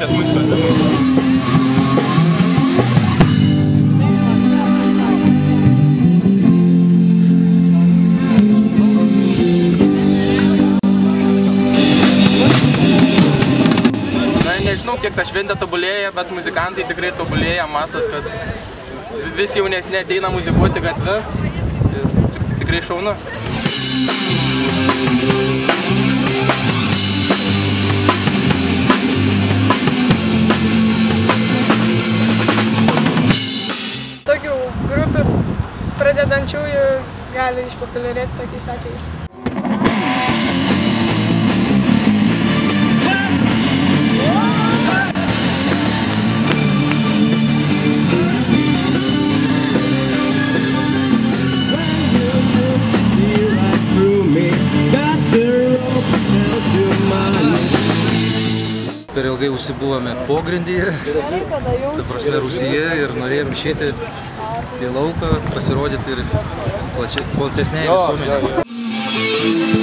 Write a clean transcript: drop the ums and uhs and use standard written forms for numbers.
klausykitės muzikos? Nežinau, kiek ta šventė tobulėja, bet muzikantai tikrai tobulėja, matot, kad vis jaunesni ateina muzikuoti gatves. Tikrai šaunu. Tokių grupių pradedančiųjų gali išpopuliarėti tokiais atvejais. Per ilgai užsibuvome pogrindyje, ta prasme Rusija, ir norėjom išeiti į lauką, pasirodyti ir platesnei visuomenei.